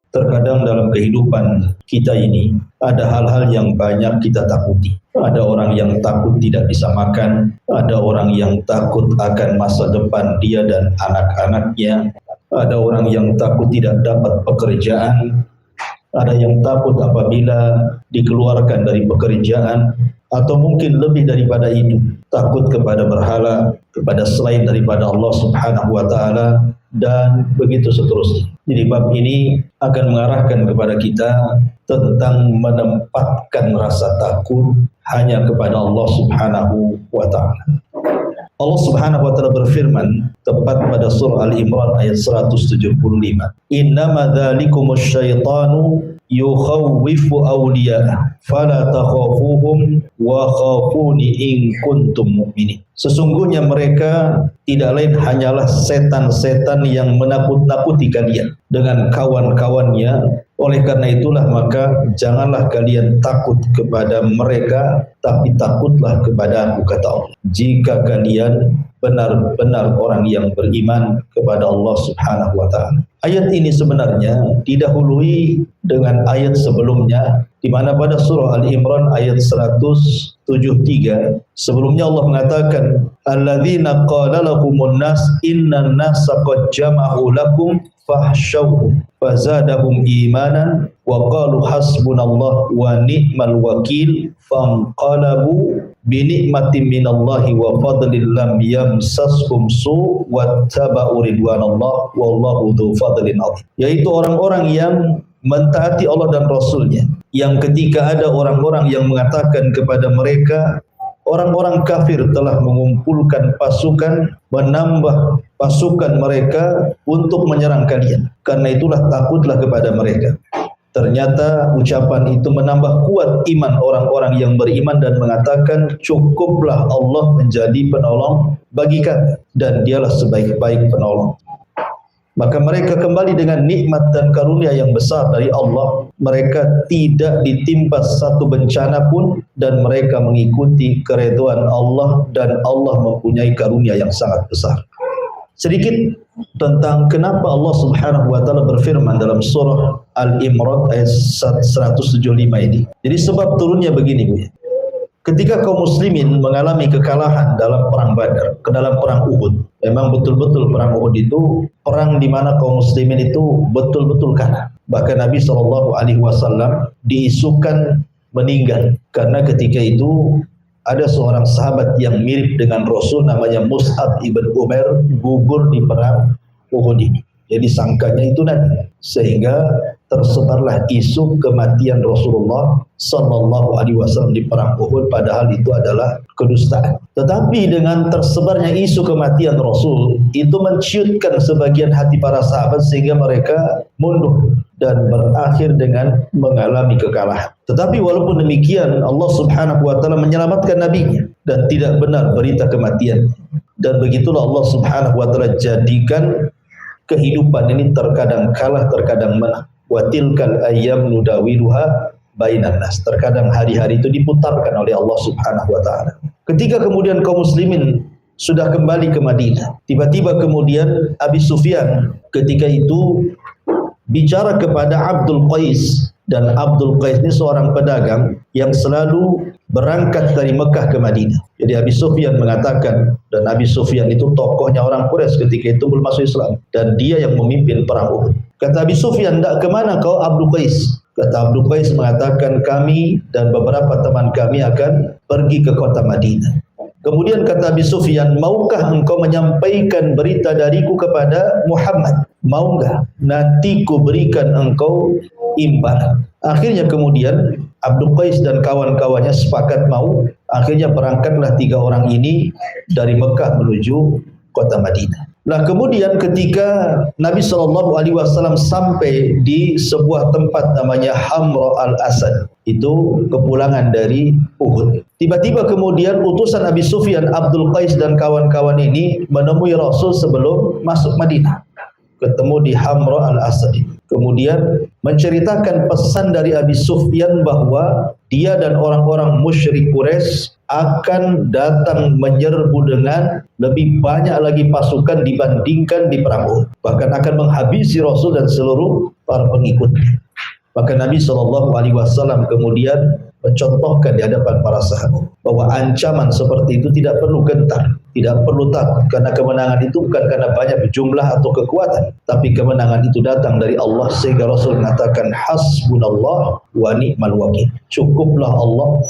Terkadang dalam kehidupan kita ini ada hal-hal yang banyak kita takuti. Ada orang yang takut tidak bisa makan, ada orang yang takut akan masa depan dia dan anak-anaknya, ada orang yang takut tidak dapat pekerjaan, ada yang takut apabila dikeluarkan dari pekerjaan, atau mungkin lebih daripada itu, takut kepada berhala, kepada selain daripada Allah Subhanahu wa taala, dan begitu seterusnya. Jadi bab ini akan mengarahkan kepada kita tentang menempatkan rasa takut hanya kepada Allah Subhanahu wa taala. Allah Subhanahu wa taala berfirman tepat pada surah Al-Imran ayat 175. Innama dzalikumus syaitanu yukhawwifu awliya'ah fala takhafuhum wa khafuni in kuntum mu'minin. Sesungguhnya mereka tidak lain hanyalah setan-setan yang menakut-nakuti kalian dengan kawan-kawannya. Oleh karena itulah maka janganlah kalian takut kepada mereka, tapi takutlah kepada Aku, kata Allah, jika kalian benar-benar orang yang beriman kepada Allah Subhanahu wa taala. Ayat ini sebenarnya didahului dengan ayat sebelumnya, di mana pada surah Al-Imran ayat 173 sebelumnya Allah mengatakan alladzina qala lahumun nas innan nasa qad jama'u lakum fahsyauhum fazadahum imanan wa qalu hasbunallah wa ni'mal wakil fanqalabu binikmatin minallahi wa fadlin lam yamsashum su wattaba'u ridwanallah wallahu dzu fadlin adzim. Yaitu orang-orang yang mentaati Allah dan Rasulnya, yang ketika ada orang-orang yang mengatakan kepada mereka orang-orang kafir telah mengumpulkan pasukan, menambah pasukan mereka untuk menyerang kalian, karena itulah takutlah kepada mereka. Ternyata ucapan itu menambah kuat iman orang-orang yang beriman dan mengatakan cukuplah Allah menjadi penolong bagi kami dan dialah sebaik-baik penolong. Maka mereka kembali dengan nikmat dan karunia yang besar dari Allah. Mereka tidak ditimpa satu bencana pun dan mereka mengikuti keridhaan Allah dan Allah mempunyai karunia yang sangat besar. Sedikit tentang kenapa Allah Subhanahu wa taala berfirman dalam surah Al-Imran ayat 175 ini. Jadi sebab turunnya begini, Bu. Ketika kaum muslimin mengalami kekalahan dalam perang Badar, ke dalam perang Uhud, memang betul-betul perang Uhud itu perang di mana kaum muslimin itu betul-betul kalah. Bahkan Nabi SAW diisukan meninggal karena ketika itu ada seorang sahabat yang mirip dengan Rasul namanya Mus'ab ibn Umair gugur di perang Uhud ini. Jadi sangkanya itu Nabi, sehingga tersebarlah isu kematian Rasulullah Sallallahu Alaihi Wasallam di perang Uhud, padahal itu adalah kedustaan. Tetapi dengan tersebarnya isu kematian Rasul itu menciutkan sebagian hati para sahabat sehingga mereka mundur dan berakhir dengan mengalami kekalahan. Tetapi walaupun demikian Allah Subhanahu wa taala menyelamatkan nabinya dan tidak benar berita kematian. Dan begitulah Allah Subhanahu wa taala jadikan kehidupan ini terkadang kalah, terkadang menang. Wa tilkal ayyam nudawiluha bainan nas. Terkadang hari-hari itu diputarkan oleh Allah Subhanahu wa taala. Ketika kemudian kaum muslimin sudah kembali ke Madinah, tiba-tiba kemudian Abi Sufyan ketika itu bicara kepada Abdul Qais, dan Abdul Qais ini seorang pedagang yang selalu berangkat dari Mekah ke Madinah. Jadi Abi Sufyan mengatakan, dan Abi Sufyan itu tokohnya orang Quraisy ketika itu belum masuk Islam, dan dia yang memimpin perang Uhud. Kata Abi Sufyan, "Ndak kemana kau Abdul Qais?" Kata Abdul Qais mengatakan, "Kami dan beberapa teman kami akan pergi ke kota Madinah." Kemudian kata Abi Sufyan, "Maukah engkau menyampaikan berita dariku kepada Muhammad? Mau enggak? Nanti ku berikan engkau imbalan." Akhirnya kemudian Abdul Qais dan kawan-kawannya sepakat mau. Akhirnya berangkatlah 3 orang ini dari Mekah menuju kota Madinah. Nah, kemudian ketika Nabi SAW sampai di sebuah tempat namanya Hamra al-Asad, itu kepulangan dari Uhud, tiba-tiba kemudian utusan Abi Sufyan, Abdul Qais dan kawan-kawan ini menemui Rasul sebelum masuk Madinah. Ketemu di Hamra al-Asad. kemudian menceritakan pesan dari Abi Sufyan bahwa dia dan orang-orang musyrik Quraisy akan datang menyerbu dengan lebih banyak lagi pasukan dibandingkan di perang Uhud, bahkan akan menghabisi Rasul dan seluruh para pengikutnya. Maka Nabi SAW kemudian mencontohkan di hadapan para sahabat bahwa ancaman seperti itu tidak perlu gentar, tidak perlu takut, karena kemenangan itu bukan karena banyak jumlah atau kekuatan, tapi kemenangan itu datang dari Allah. Sehingga Rasul mengatakan hasbunallah wa ni'mal wakil, cukuplah Allah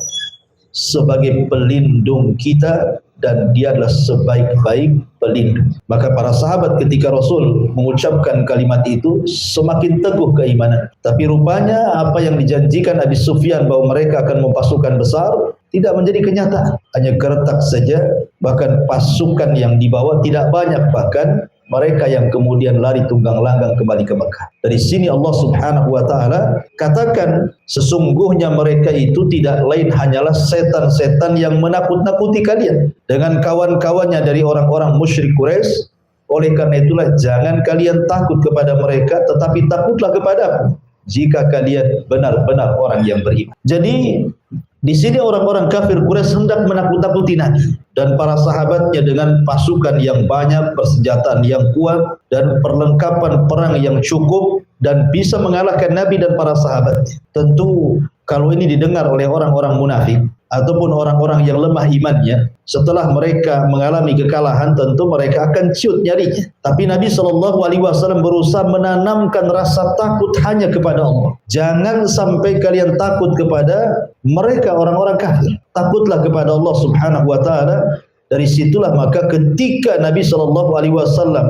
sebagai pelindung kita dan dia adalah sebaik-baik pelindung. Maka para sahabat ketika Rasul mengucapkan kalimat itu semakin teguh keimanan. Tapi rupanya apa yang dijanjikan Abi Sufyan bahwa mereka akan mempasukan besar tidak menjadi kenyataan, hanya gertak saja. Bahkan pasukan yang dibawa tidak banyak, bahkan mereka yang kemudian lari tunggang langgang kembali ke Mekah. Dari sini Allah Subhanahu wa taala katakan sesungguhnya mereka itu tidak lain hanyalah setan-setan yang menakut-nakuti kalian dengan kawan-kawannya dari orang-orang musyrik Quraisy. Oleh karena itulah jangan kalian takut kepada mereka, tetapi takutlah kepadaku jika kalian benar-benar orang yang beriman. Jadi di sini orang-orang kafir Quraisy hendak menakut-nakuti Nabi dan para sahabatnya dengan pasukan yang banyak, persenjataan yang kuat, dan perlengkapan perang yang cukup, dan bisa mengalahkan Nabi dan para sahabatnya. Tentu kalau ini didengar oleh orang-orang munafik ataupun orang-orang yang lemah imannya, setelah mereka mengalami kekalahan tentu mereka akan ciut nyarinya. Tapi Nabi SAW berusaha menanamkan rasa takut hanya kepada Allah. Jangan sampai kalian takut kepada mereka orang-orang kafir. Takutlah kepada Allah Subhanahu wa taala. Dari situlah maka ketika Nabi SAW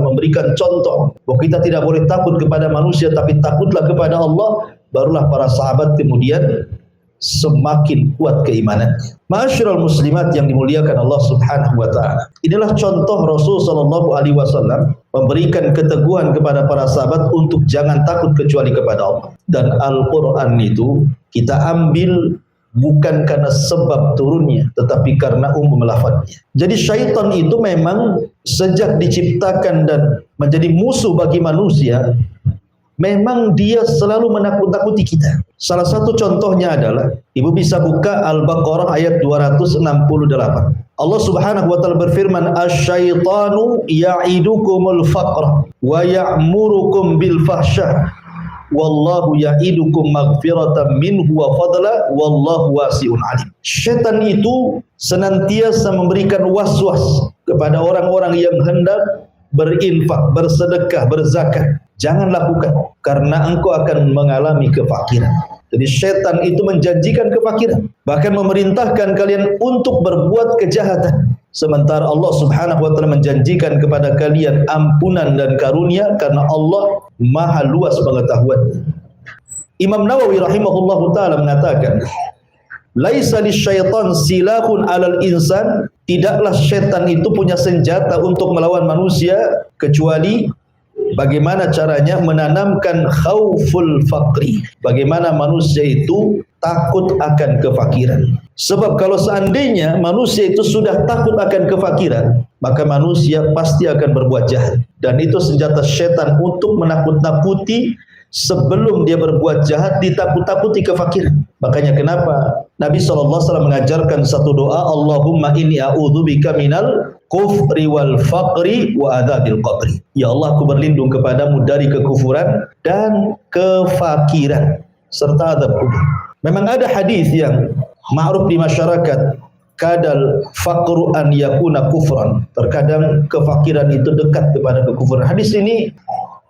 memberikan contoh bahwa kita tidak boleh takut kepada manusia tapi takutlah kepada Allah, barulah para sahabat kemudian semakin kuat keimanan. Ma'asyiral muslimat yang dimuliakan Allah Subhanahu wa taala. Inilah contoh Rasul sallallahu alaihi wasallam memberikan keteguhan kepada para sahabat untuk jangan takut kecuali kepada Allah. Dan Al-Qur'an itu kita ambil bukan karena sebab turunnya, tetapi karena umum lafadznya. Jadi syaitan itu memang sejak diciptakan dan menjadi musuh bagi manusia, memang dia selalu menakut-nakuti kita. Salah satu contohnya adalah, ibu bisa buka Al-Baqarah ayat 268. Allah Subhanahu wa taala berfirman, "Asy-syaitanu ya'idukumul faqra wa ya'murukum bil fahsya. Wallahu ya'idukum maghfiratan minhu wa fadla wallahu wasi'un alim." Syaitan itu senantiasa memberikan was-was kepada orang-orang yang hendak berinfak, bersedekah, berzakat. Jangan lakukan karena engkau akan mengalami kefakiran. Jadi syaitan itu menjanjikan kefakiran, bahkan memerintahkan kalian untuk berbuat kejahatan. Sementara Allah Subhanahu wa taala menjanjikan kepada kalian ampunan dan karunia karena Allah Maha luas pengetahuan. Imam Nawawi rahimahullahu taala mengatakan, "Laisa lisyaitan silahun 'alal insan." Tidaklah syaitan itu punya senjata untuk melawan manusia kecuali bagaimana caranya menanamkan khauful faqri. Bagaimana manusia itu takut akan kefakiran. Sebab kalau seandainya manusia itu sudah takut akan kefakiran, maka manusia pasti akan berbuat jahat. Dan itu senjata syaitan untuk menakut-nakuti sebelum dia berbuat jahat, ditakut-takuti kefakiran. Makanya kenapa Nabi SAW mengajarkan satu doa, Allahumma inni a'udzubika minal kufri wal faqri wa adzabil qabri. Ya Allah, aku berlindung kepadamu dari kekufuran dan kefakiran serta azab kubur. Memang ada hadis yang ma'ruf di masyarakat, kadal faqru an yakuna kufran. Terkadang kefakiran itu dekat kepada kekufuran. Hadis ini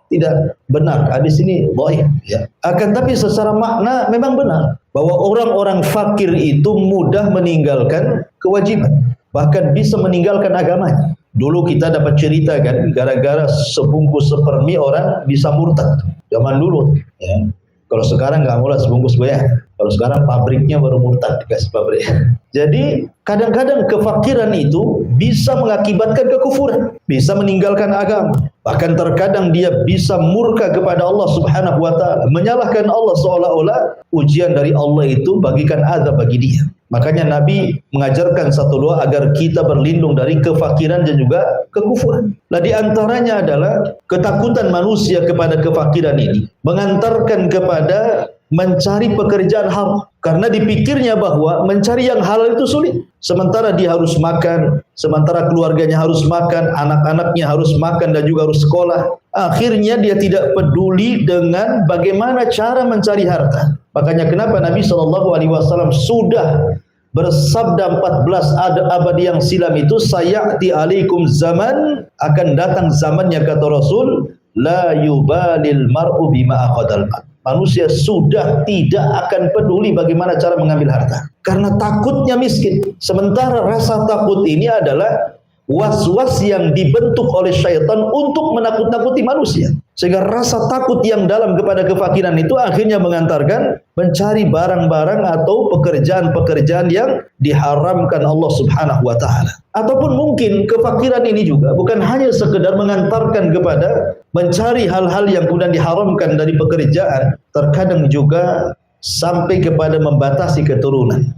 tidak benar, hadis ini dhaif ya. Akan tapi secara makna memang benar bahwa orang-orang fakir itu mudah meninggalkan kewajiban, bahkan bisa meninggalkan agamanya. Dulu kita dapat cerita kan, gara-gara sebungkus sepermi orang bisa murtad zaman dulu ya. Kalau sekarang nggak mulai sebungkus banyak. Kalau sekarang pabriknya baru murtad, dikasih pabrik. Jadi Kadang-kadang kefakiran itu bisa mengakibatkan kekufuran, bisa meninggalkan agama. Bahkan terkadang dia bisa murka kepada Allah Subhanahu wa taala, menyalahkan Allah seolah-olah ujian dari Allah itu bagikan azab bagi dia. Makanya Nabi mengajarkan satu doa agar kita berlindung dari kefakiran dan juga kekufuran. Nah, di antaranya adalah ketakutan manusia kepada kefakiran ini mengantarkan kepada mencari pekerjaan haram, karena dipikirnya bahwa mencari yang halal itu sulit. Sementara dia harus makan, sementara keluarganya harus makan, anak-anaknya harus makan dan juga harus sekolah. Akhirnya dia tidak peduli dengan bagaimana cara mencari harta. Makanya kenapa Nabi SAW sudah bersabda 14 abad yang silam itu, sayati alaikum zaman, akan datang zamannya kata Rasul, la yubalil mar'u bima akhadal mal. Manusia sudah tidak akan peduli bagaimana cara mengambil harta, karena takutnya miskin. Sementara rasa takut ini adalah was-was yang dibentuk oleh syaitan untuk menakut-nakuti manusia. Sehingga rasa takut yang dalam kepada kefakiran itu akhirnya mengantarkan mencari barang-barang atau pekerjaan-pekerjaan yang diharamkan Allah Subhanahu wa taala. Ataupun mungkin kefakiran ini juga bukan hanya sekedar mengantarkan kepada mencari hal-hal yang kemudian diharamkan dari pekerjaan, terkadang juga sampai kepada membatasi keturunan.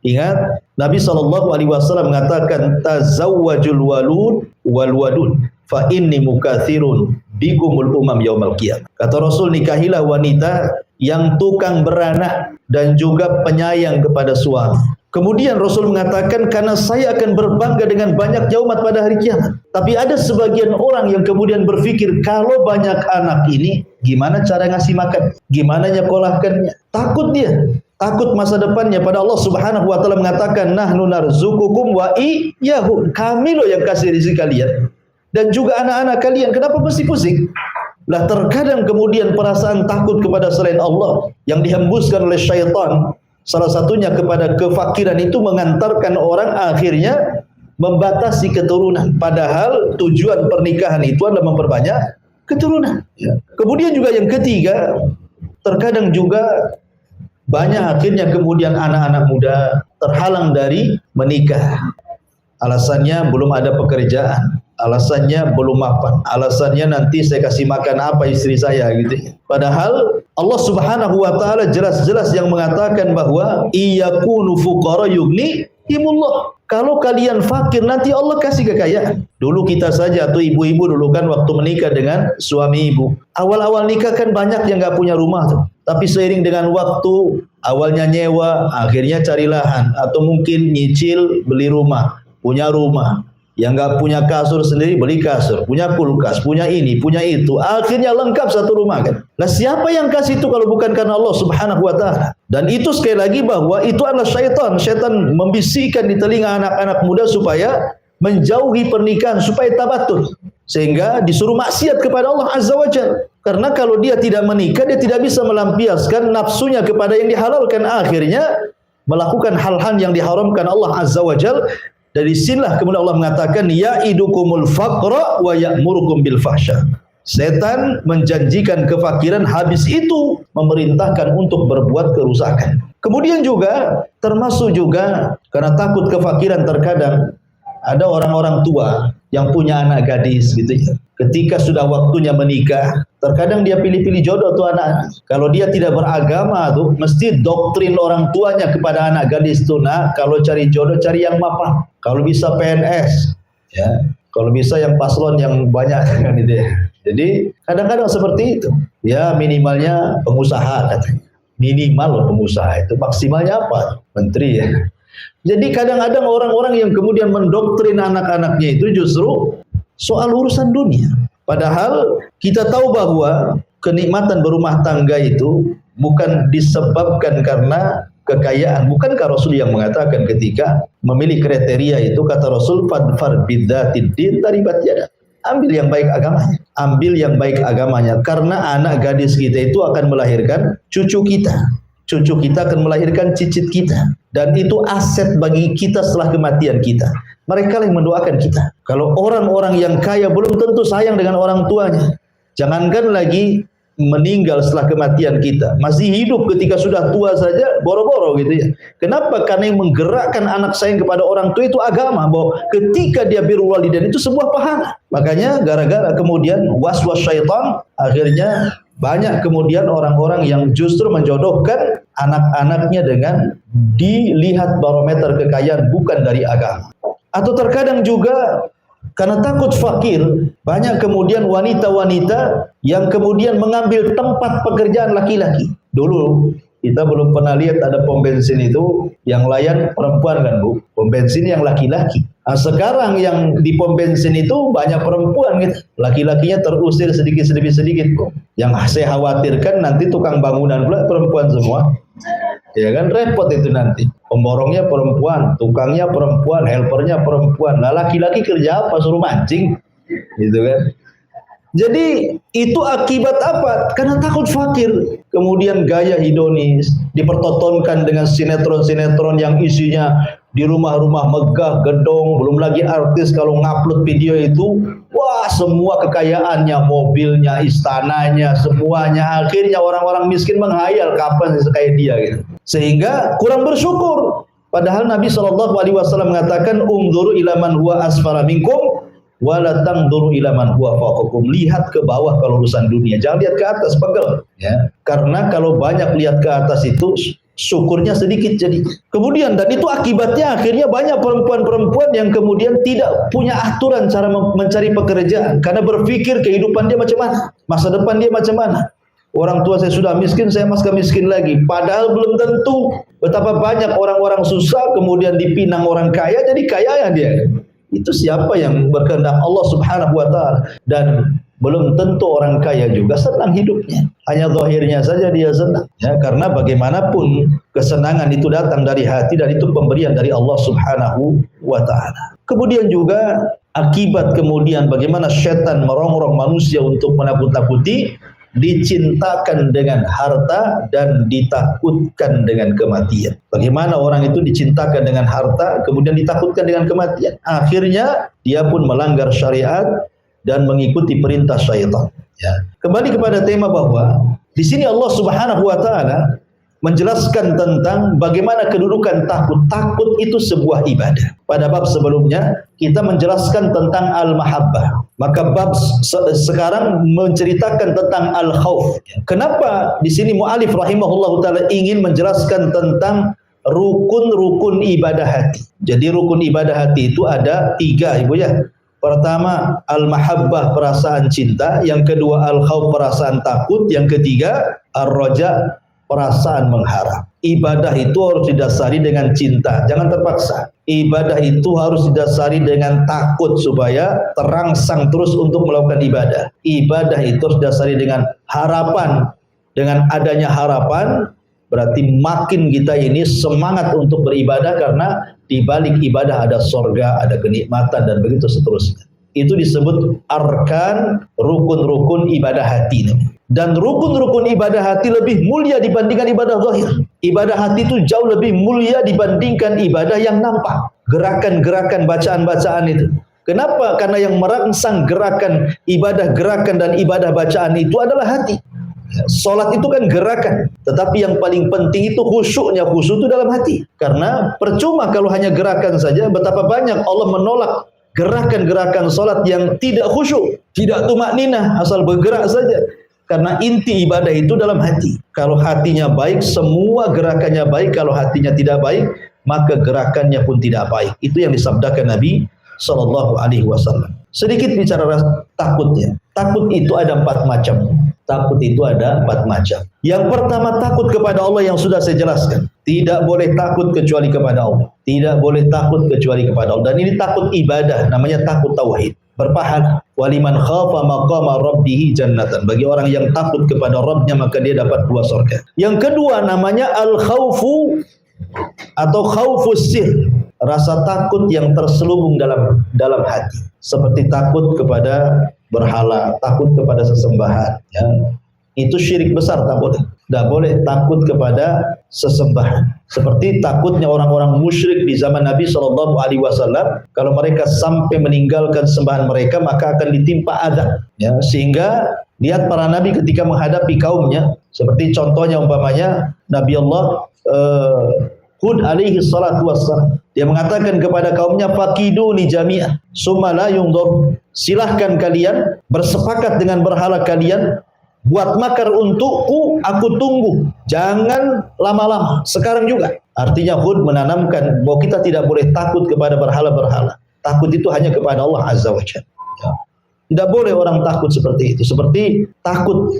Ingat, Nabi SAW mengatakan, tazawwajul walud wal wadud fa inni mukatsirun bikumul umam yaumal qiyamah. Kata Rasul, nikahilah wanita yang tukang beranak dan juga penyayang kepada suami. Kemudian Rasul mengatakan, karena saya akan berbangga dengan banyaknya umat pada hari kiamat. Tapi ada sebagian orang yang kemudian berpikir, kalau banyak anak ini, gimana cara ngasih makan? Gimana nyekolahkannya? Takut dia. Takut masa depannya. Pada Allah Subhanahu wa taala mengatakan, nahnu narzuqukum wa iyyahum. Kami loh yang kasih rezeki kalian dan juga anak-anak kalian. Kenapa mesti pusing? Lah, terkadang kemudian perasaan takut kepada selain Allah yang dihembuskan oleh syaitan, salah satunya kepada kefakiran, itu mengantarkan orang akhirnya membatasi keturunan. Padahal tujuan pernikahan itu adalah memperbanyak keturunan. Kemudian juga yang ketiga, terkadang juga banyak akhirnya kemudian anak-anak muda terhalang dari menikah. Alasannya belum ada pekerjaan, alasannya belum mapan, alasannya nanti saya kasih makan apa istri saya gitu. Padahal Allah Subhanahu wa taala jelas-jelas yang mengatakan bahwa iyakunu fuqara yughnihimullah. Kalau kalian fakir nanti Allah kasih kekayaan. Dulu kita saja atau ibu-ibu dulu kan waktu menikah dengan suami ibu, awal-awal nikah kan banyak yang nggak punya rumah tuh. Tapi seiring dengan waktu, awalnya nyewa, akhirnya cari lahan, atau mungkin nyicil beli rumah, punya rumah. Yang nggak punya kasur sendiri beli kasur, punya kulkas, punya ini, punya itu, akhirnya lengkap satu rumah kan. Nah, siapa yang kasih itu kalau bukan karena Allah Subhanahu wa taala? Dan itu sekali lagi bahwa itu adalah syaitan. Syaitan membisikkan di telinga anak-anak muda supaya menjauhi pernikahan, supaya tabatul, sehingga disuruh maksiat kepada Allah Azza wa Jalla. Karena kalau dia tidak menikah, dia tidak bisa melampiaskan nafsunya kepada yang dihalalkan, akhirnya melakukan hal-hal yang diharamkan Allah Azza wa Jalla. Dari sinilah kemudian Allah mengatakan, ya'idukumul faqra wa ya'murukum bil fahsya. Setan menjanjikan kefakiran, habis itu memerintahkan untuk berbuat kerusakan. Kemudian juga termasuk juga karena takut kefakiran, terkadang ada orang-orang tua yang punya anak gadis gitu ya. Ketika sudah waktunya menikah, terkadang dia pilih-pilih jodoh tuh anak. Kalau dia tidak beragama tuh, mesti doktrin orang tuanya kepada anak gadis tuh, nah kalau cari jodoh cari yang mapan. Kalau bisa PNS, ya. Kalau bisa yang paslon yang banyak kan gitu ya. Jadi kadang-kadang seperti itu. Ya minimalnya pengusaha katanya. Minimal pengusaha itu, maksimalnya apa? Menteri ya. Jadi kadang-kadang orang-orang yang kemudian mendoktrin anak-anaknya itu justru soal urusan dunia. Padahal kita tahu bahwa kenikmatan berumah tangga itu bukan disebabkan karena kekayaan. Bukankah Rasul yang mengatakan ketika memilih kriteria itu, kata Rasul, fadfar bidzatid din taribat yadak. Ambil yang baik agamanya. Ambil yang baik agamanya. Karena anak gadis kita itu akan melahirkan cucu kita. Cucu kita akan melahirkan cicit kita. Dan itu aset bagi kita setelah kematian kita. Mereka yang mendoakan kita. Kalau orang-orang yang kaya belum tentu sayang dengan orang tuanya. Jangankan lagi meninggal setelah kematian kita, masih hidup ketika sudah tua saja boro-boro gitu ya. Kenapa? Karena yang menggerakkan anak sayang kepada orang tua itu agama, bahwa ketika dia birrul walidain itu sebuah pahala. Makanya gara-gara kemudian waswas syaitan, akhirnya banyak kemudian orang-orang yang justru menjodohkan anak-anaknya dengan dilihat barometer kekayaan bukan dari agama. Atau terkadang juga karena takut fakir, banyak kemudian wanita-wanita yang kemudian mengambil tempat pekerjaan laki-laki. Dulu kita belum pernah lihat ada pom bensin itu yang layan perempuan kan Bu, pom bensin yang laki-laki. Nah, sekarang yang di pom bensin itu banyak perempuan gitu, laki-lakinya terusir sedikit Bu. Yang saya khawatirkan nanti tukang bangunan pula perempuan semua. Ya kan repot itu nanti. Pemborongnya perempuan, tukangnya perempuan, helpernya perempuan. Nah, laki-laki kerja apa? Suruh mancing. Gitu kan. Jadi itu akibat apa? Karena takut fakir. Kemudian gaya hedonis dipertontonkan dengan sinetron-sinetron yang isinya di rumah-rumah megah, gedong, belum lagi artis kalau ngupload video itu, wah semua kekayaannya, mobilnya, istananya, semuanya. Akhirnya orang-orang miskin menghayal kapan sekaya dia gitu. Sehingga kurang bersyukur. Padahal Nabi SAW mengatakan, "Umduru ila man huwa asfala minkum wa la tangduru ila man huwa fawqakum." Lihat ke bawah kalau urusan dunia, jangan lihat ke atas, pegel ya. Karena kalau banyak lihat ke atas itu syukurnya sedikit jadi. Kemudian dan itu akibatnya akhirnya banyak perempuan-perempuan yang kemudian tidak punya aturan cara mencari pekerjaan karena berpikir kehidupan dia macam mana, masa depan dia macam mana. Orang tua saya sudah miskin, saya masih miskin lagi. Padahal belum tentu. Betapa banyak orang-orang susah kemudian dipinang orang kaya jadi kaya ya dia. Itu siapa yang berkehendak Allah Subhanahu wa taala. Dan belum tentu orang kaya juga senang hidupnya. Hanya zahirnya saja dia senang. Ya, karena bagaimanapun kesenangan itu datang dari hati dan itu pemberian dari Allah Subhanahu wa taala. Kemudian juga akibat kemudian bagaimana setan merongrong manusia untuk menakut-nakuti, dicintakan dengan harta dan ditakutkan dengan kematian. Bagaimana orang itu dicintakan dengan harta kemudian ditakutkan dengan kematian? Akhirnya dia pun melanggar syariat dan mengikuti perintah syaitan. Ya. Kembali kepada tema bahwa di sini Allah Subhanahu wa taala menjelaskan tentang bagaimana kedudukan takut. Takut itu sebuah ibadah. Pada bab sebelumnya kita menjelaskan tentang al-mahabbah. Maka bab sekarang menceritakan tentang al-khauf. Kenapa di sini mu'alif rahimahullahu taala ingin menjelaskan tentang rukun-rukun ibadah hati. Jadi rukun ibadah hati itu ada 3 Ibu ya. Pertama al-mahabbah, perasaan cinta. Yang kedua al-khauf, perasaan takut. Yang ketiga ar-raja, perasaan mengharap. Ibadah itu harus didasari dengan cinta, jangan terpaksa. Ibadah itu harus didasari dengan takut supaya terangsang terus untuk melakukan ibadah. Ibadah itu harus didasari dengan harapan. Dengan adanya harapan, berarti makin kita ini semangat untuk beribadah karena di balik ibadah ada sorga, ada kenikmatan dan begitu seterusnya. Itu disebut arkan, rukun-rukun ibadah hati. Dan rukun-rukun ibadah hati lebih mulia dibandingkan ibadah zahir. Ibadah hati itu jauh lebih mulia dibandingkan ibadah yang nampak. Gerakan-gerakan, bacaan-bacaan itu. Kenapa? Karena yang merangsang gerakan dan ibadah bacaan itu adalah hati. Salat itu kan gerakan, tetapi yang paling penting itu khusyuknya. Khusyuk itu dalam hati. Karena percuma kalau hanya gerakan saja, betapa banyak Allah menolak gerakan-gerakan salat yang tidak khusyuk, tidak tumakninah, asal bergerak saja. Karena inti ibadah itu dalam hati. Kalau hatinya baik, semua gerakannya baik. Kalau hatinya tidak baik, maka gerakannya pun tidak baik. Itu yang disabdakan Nabi Sallallahu Alaihi Wasallam. Sedikit bicara takutnya. Takut itu ada 4 macam. Takut itu ada 4 macam. Yang pertama, takut kepada Allah yang sudah saya jelaskan. Tidak boleh takut kecuali kepada Allah. Tidak boleh takut kecuali kepada Allah. Dan ini takut ibadah, namanya takut tauhid. Berpahala. Waliman khafa maqama rabbih jannatan. Bagi orang yang takut kepada Rabbnya maka dia dapat 2 surga. Yang kedua namanya al-khaufu atau khaufus sir. Rasa takut yang terselubung dalam hati. Seperti takut kepada berhala, takut kepada sesembahan. Ya. Itu syirik besar, tak boleh. Tidak boleh takut kepada sesembahan. Seperti takutnya orang-orang musyrik di zaman Nabi SAW, kalau mereka sampai meninggalkan sembahan mereka maka akan ditimpa azab. Ya, sehingga lihat para nabi ketika menghadapi kaumnya, seperti contohnya umpamanya Nabi Allah Hud alaihi salatu wassalam, dia mengatakan kepada kaumnya, fakiduni jami'ah summa la yungdur, silahkan kalian bersepakat dengan berhala kalian, buat makar untukku, aku tunggu, jangan lama-lama, sekarang juga. Artinya Hud menanamkan bahwa kita tidak boleh takut kepada berhala-berhala. Takut itu hanya kepada Allah Azza wa Jalla. Ya. Tidak boleh orang takut seperti itu. Seperti takut,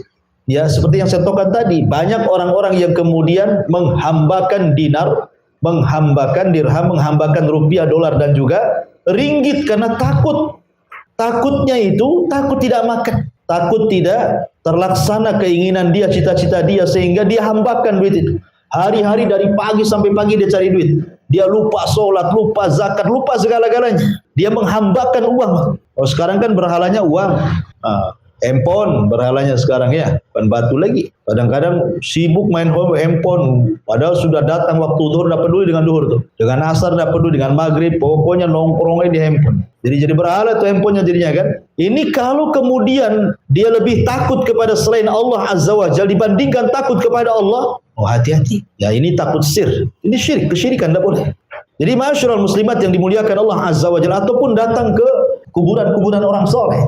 ya seperti yang saya katakan tadi, banyak orang-orang yang kemudian menghambakan dinar, menghambakan dirham, menghambakan rupiah, dolar dan juga ringgit karena takut. Takutnya itu takut tidak makan, takut tidak terlaksana keinginan dia, cita-cita dia, sehingga dia hambakan duit itu. Hari-hari dari pagi sampai pagi dia cari duit. Dia lupa sholat, lupa zakat, lupa segala-galanya. Dia menghambakan uang. Oh, sekarang kan berhalanya uang. Handphone berhalanya sekarang ya, bukan batu lagi. Kadang-kadang sibuk main handphone, padahal sudah datang waktu zuhur, tidak peduli dengan zuhur tuh. Dengan asar tidak peduli, dengan maghrib, pokoknya nongkrongnya di handphone. Jadi berhala tuh handphonenya jadinya kan. Ini kalau kemudian dia lebih takut kepada selain Allah Azza wa Jalla dibandingkan takut kepada Allah, oh hati-hati. Ya ini takut sir. Ini syirik, kesyirikan tidak boleh. Jadi masyarul muslimat yang dimuliakan Allah Azza wa Jalla, ataupun datang ke kuburan-kuburan orang soleh,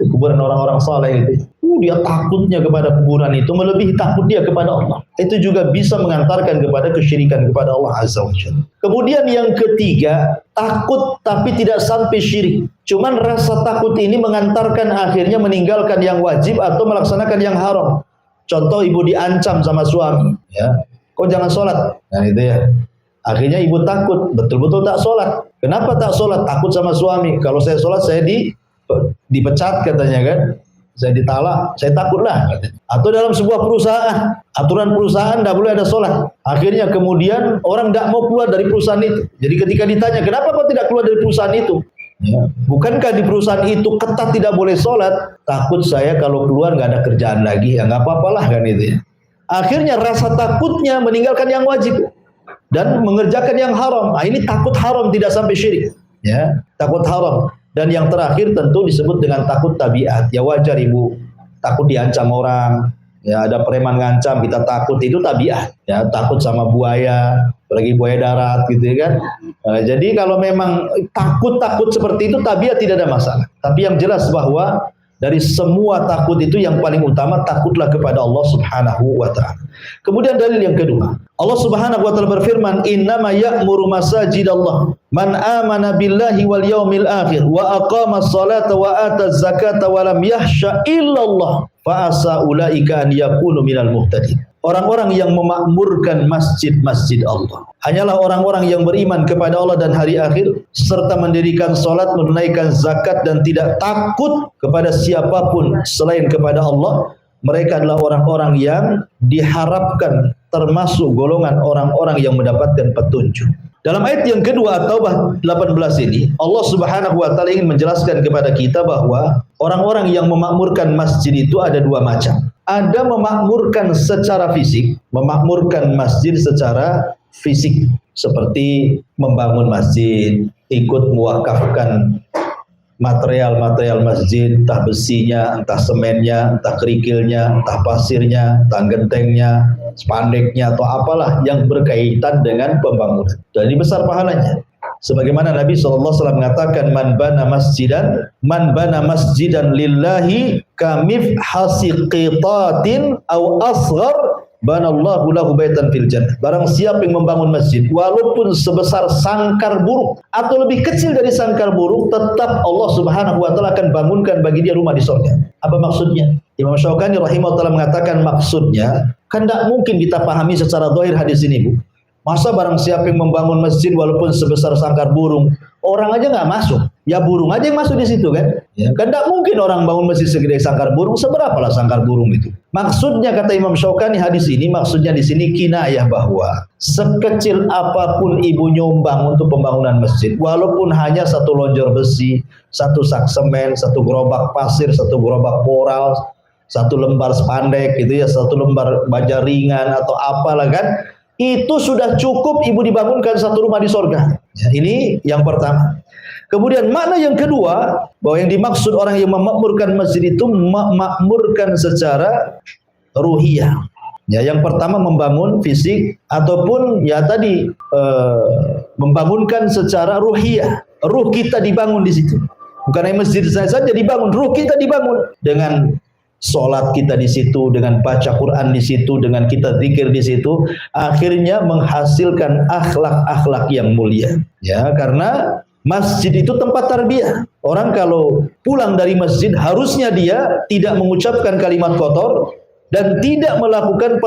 kuburan orang-orang saleh itu, dia takutnya kepada kuburan itu melebihi takut dia kepada Allah. Itu juga bisa mengantarkan kepada kesyirikan kepada Allah Azza wa Jalla. Kemudian yang ketiga, takut tapi tidak sampai syirik. Cuman rasa takut ini mengantarkan akhirnya meninggalkan yang wajib atau melaksanakan yang haram. Contoh, ibu diancam sama suami, ya, kau jangan sholat. Nah itu ya. Akhirnya ibu takut, betul-betul tak sholat. Kenapa tak sholat? Takut sama suami. Kalau saya sholat saya dipecat katanya kan, saya ditalak, saya takutlah katanya. Atau dalam sebuah perusahaan, aturan perusahaan tidak boleh ada sholat. Akhirnya kemudian orang tidak mau keluar dari perusahaan itu. Jadi ketika ditanya, kenapa kau tidak keluar dari perusahaan itu? Ya. Bukankah di perusahaan itu ketat tidak boleh sholat? Takut saya kalau keluar nggak ada kerjaan lagi, ya nggak apa-apalah kan itu ya. Akhirnya rasa takutnya meninggalkan yang wajib dan mengerjakan yang haram. Nah, ini takut haram tidak sampai syirik. Ya, takut haram. Dan yang terakhir tentu disebut dengan takut tabiat. Ya wajar ibu takut diancam orang. Ya ada preman ngancam kita takut, itu tabiat. Ya takut sama buaya, apalagi buaya darat gitu ya kan. Jadi kalau memang takut seperti itu tabiat, tidak ada masalah. Tapi yang jelas bahwa dari semua takut itu yang paling utama takutlah kepada Allah Subhanahu wa taala. Kemudian dalil yang kedua, Allah Subhanahu wa taala berfirman, "Innama ya'muru masajidallah man amana billahi wal yaumil akhir wa aqamas salata wa ataz zakata wa lam yahsha illallah fa asa ulaika an yakunu minal muhtadin." Orang-orang yang memakmurkan masjid-masjid Allah hanyalah orang-orang yang beriman kepada Allah dan hari akhir, serta mendirikan salat, menunaikan zakat dan tidak takut kepada siapapun selain kepada Allah. Mereka adalah orang-orang yang diharapkan termasuk golongan orang-orang yang mendapatkan petunjuk. Dalam ayat yang kedua Taubah 18 ini, Allah Subhanahu wa taala ingin menjelaskan kepada kita bahwa orang-orang yang memakmurkan masjid itu ada dua macam. Ada memakmurkan secara fisik, memakmurkan masjid secara fisik, seperti membangun masjid, ikut mewakafkan material-material masjid, entah besinya, entah semennya, entah kerikilnya, entah pasirnya, entah gentengnya, spandeknya, atau apalah yang berkaitan dengan pembangunan. Dan ini besar pahalanya. Sebagaimana Nabi SAW mengatakan, man bana masjidan lillahi kamif hasiqitatin aw asghar banallahu lahu baitan fil jannah. Barang siapa yang membangun masjid walaupun sebesar sangkar burung atau lebih kecil dari sangkar burung, tetap Allah Subhanahu wa taala akan bangunkan bagi dia rumah di surga. Apa maksudnya? Imam Syaukani rahimahullah mengatakan maksudnya, kan tidak mungkin kita pahami secara zahir hadis ini, Bu. Masa barang siapa yang membangun masjid walaupun sebesar sangkar burung, orang aja nggak masuk, ya burung aja yang masuk di situ kan? Ya. Kan tidak mungkin orang bangun masjid segede sangkar burung, seberapalah sangkar burung itu? Maksudnya kata Imam Syaukani hadis ini, maksudnya di sini kinayah bahwa sekecil apapun ibu nyumbang untuk pembangunan masjid, walaupun hanya satu lonjor besi, satu sak semen, satu gerobak pasir, satu gerobak koral, satu lembar spandek gitu ya, satu lembar baja ringan atau apalah kan? itu sudah cukup ibu dibangunkan satu rumah di sorga. Ya, ini yang pertama. Kemudian makna yang kedua, bahwa yang dimaksud orang yang memakmurkan masjid itu memakmurkan secara ruhiyah. Ya, yang pertama membangun fisik ataupun ya tadi membangunkan secara ruhiyah. Ruh kita dibangun di situ. Bukan hanya masjid saja dibangun, ruh kita dibangun dengan sholat kita di situ, dengan baca Quran di situ, dengan kita zikir di situ, akhirnya menghasilkan akhlak-akhlak yang mulia. Ya, karena masjid itu tempat tarbiyah. Orang kalau pulang dari masjid harusnya dia tidak mengucapkan kalimat kotor dan tidak melakukan